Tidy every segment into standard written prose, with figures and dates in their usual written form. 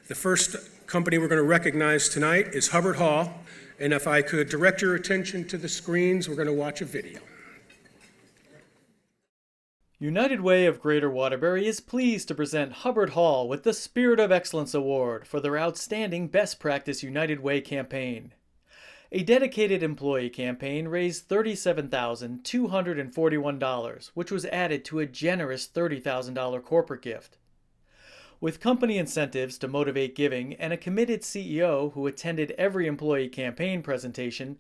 The first company we're going to recognize tonight is Hubbard Hall. And if I could direct your attention to the screens, we're going to watch a video. United Way of Greater Waterbury is pleased to present Hubbard Hall with the Spirit of Excellence Award for their outstanding Best Practice United Way campaign. A dedicated employee campaign raised $37,241, which was added to a generous $30,000 corporate gift. With company incentives to motivate giving and a committed CEO who attended every employee campaign presentation,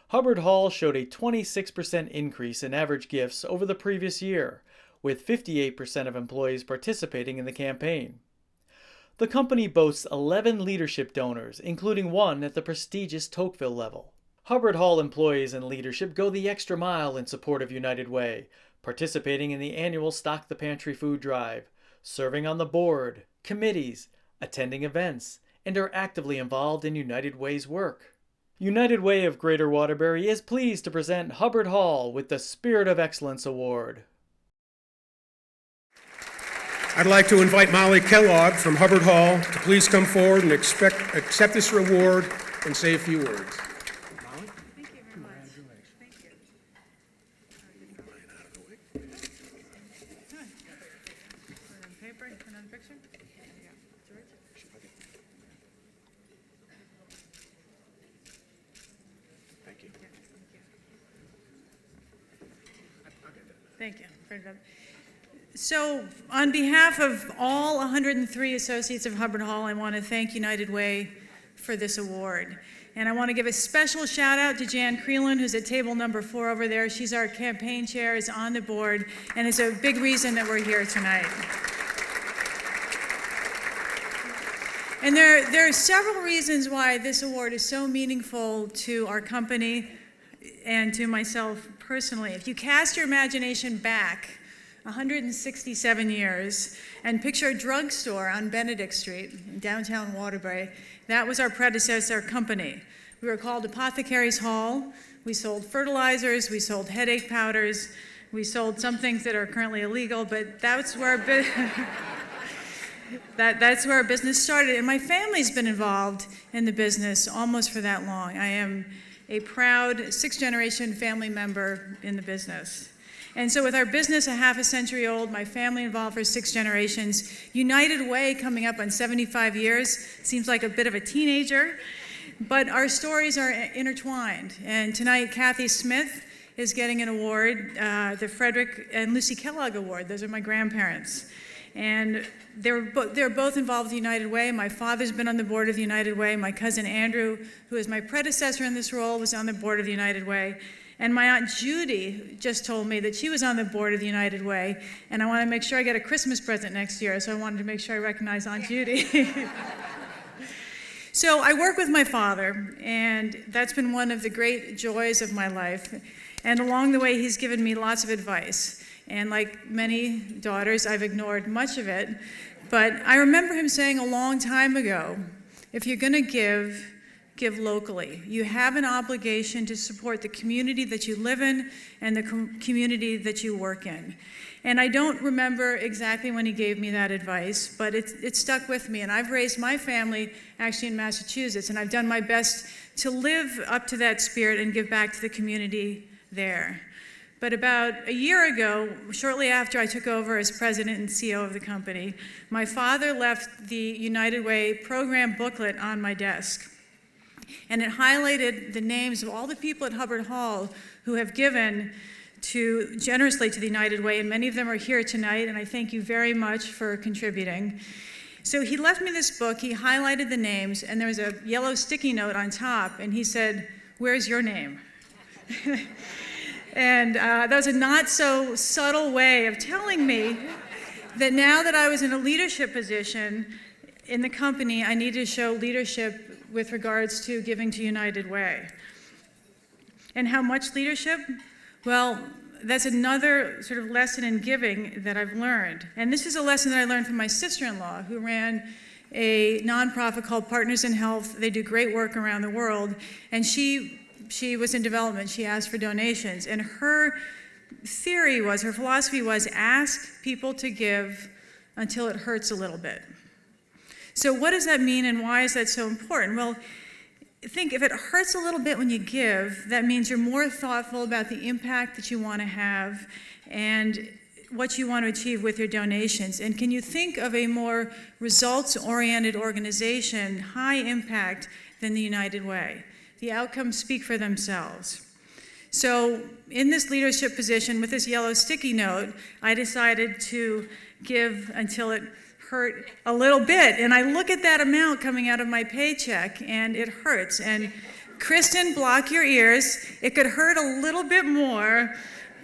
Hubbard Hall showed a 26% increase in average gifts over the previous year, with 58% of employees participating in the campaign. The company boasts 11 leadership donors, including one at the prestigious Tocqueville level. Hubbard Hall employees and leadership go the extra mile in support of United Way, participating in the annual Stock the Pantry food drive, serving on the board, committees, attending events, and are actively involved in United Way's work. United Way of Greater Waterbury is pleased to present Hubbard Hall with the Spirit of Excellence Award. I'd like to invite Molly Kellogg from Hubbard Hall to please come forward and accept this reward and say a few words. Molly? Thank you very much. Thank you. Put it on paper, put it on a picture. There you go. George? Thank you. Thank you. Thank you. So, on behalf of all 103 associates of Hubbard Hall, I want to thank United Way for this award. And I want to give a special shout out to Jan Creelan, who's at table number 4 over there. She's our campaign chair, is on the board, and is a big reason that we're here tonight. And there are several reasons why this award is so meaningful to our company and to myself personally. If you cast your imagination back 167 years and picture a drugstore on Benedict Street in downtown Waterbury, that was our predecessor company. We were called Apothecaries Hall. We sold fertilizers, we sold headache powders, we sold some things that are currently illegal, but that's where that's where our business started. And my family's been involved in the business almost for that long. I am a proud 6th-generation family member in the business. And so with our business a half a century old, my family involved for 6 generations, United Way coming up on 75 years seems like a bit of a teenager, but our stories are intertwined. And tonight, Kathy Smith is getting an award, the Frederick and Lucy Kellogg Award. Those are my grandparents. And they're both involved with United Way. My father's been on the board of the United Way. My cousin Andrew, who is my predecessor in this role, was on the board of the United Way. And my Aunt Judy just told me that she was on the board of the United Way, and I want to make sure I get a Christmas present next year, so I wanted to make sure I recognize Aunt Judy. So I work with my father, and that's been one of the great joys of my life. And along the way, he's given me lots of advice. And like many daughters, I've ignored much of it. But I remember him saying a long time ago, if you're going to give locally. You have an obligation to support the community that you live in and the community that you work in. And I don't remember exactly when he gave me that advice, but it stuck with me. And I've raised my family actually in Massachusetts, and I've done my best to live up to that spirit and give back to the community there. But about a year ago, shortly after I took over as president and CEO of the company, my father left the United Way program booklet on my desk. And it highlighted the names of all the people at Hubbard Hall who have given generously to the United Way, and many of them are here tonight, and I thank you very much for contributing. So he left me this book, he highlighted the names, and there was a yellow sticky note on top, and he said, "Where's your name?" And that was a not so subtle way of telling me that now that I was in a leadership position in the company, I needed to show leadership with regards to giving to United Way. And how much leadership? Well, that's another sort of lesson in giving that I've learned. And this is a lesson that I learned from my sister-in-law, who ran a nonprofit called Partners in Health. They do great work around the world. And she was in development. She asked for donations. And her philosophy was, ask people to give until it hurts a little bit. So what does that mean and why is that so important? Well, think if it hurts a little bit when you give, that means you're more thoughtful about the impact that you want to have and what you want to achieve with your donations. And can you think of a more results-oriented organization, high impact, than the United Way? The outcomes speak for themselves. So in this leadership position with this yellow sticky note, I decided to give until it hurt a little bit. And I look at that amount coming out of my paycheck and it hurts. And Kristen, block your ears. It could hurt a little bit more,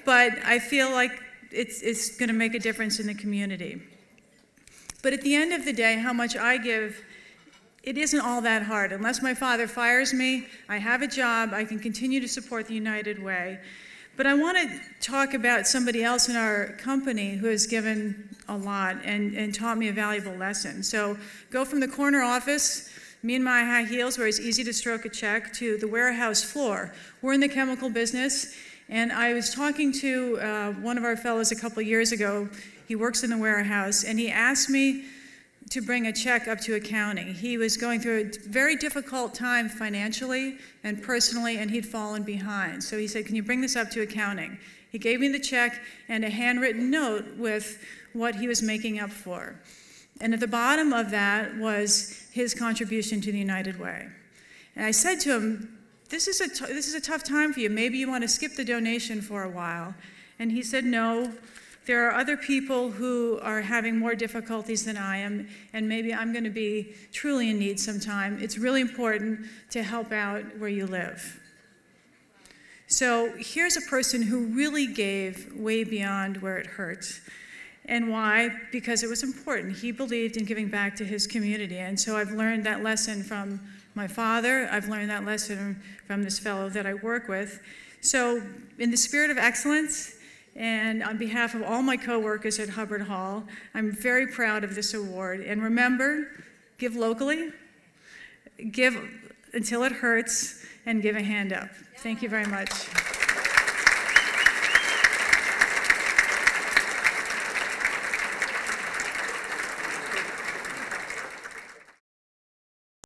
but I feel like it's going to make a difference in the community. But at the end of the day, how much I give, it isn't all that hard. Unless my father fires me, I have a job, I can continue to support the United Way. But I want to talk about somebody else in our company who has given a lot and taught me a valuable lesson. So go from the corner office, me and my high heels where it's easy to stroke a check, to the warehouse floor. We're in the chemical business, and I was talking to one of our fellows a couple years ago. He works in the warehouse, and he asked me to bring a check up to accounting. He was going through a very difficult time financially and personally, and he'd fallen behind. So he said, "Can you bring this up to accounting?" He gave me the check and a handwritten note with what he was making up for. And at the bottom of that was his contribution to the United Way. And I said to him, this is a tough time for you. Maybe you want to skip the donation for a while. And he said, no, there are other people who are having more difficulties than I am, and maybe I'm going to be truly in need sometime. It's really important to help out where you live. So here's a person who really gave way beyond where it hurt. And why? Because it was important. He believed in giving back to his community. And so I've learned that lesson from my father. I've learned that lesson from this fellow that I work with. So in the spirit of excellence, and on behalf of all my coworkers at Hubbard Hall, I'm very proud of this award. And remember, give locally, give until it hurts, and give a hand up. Thank you very much.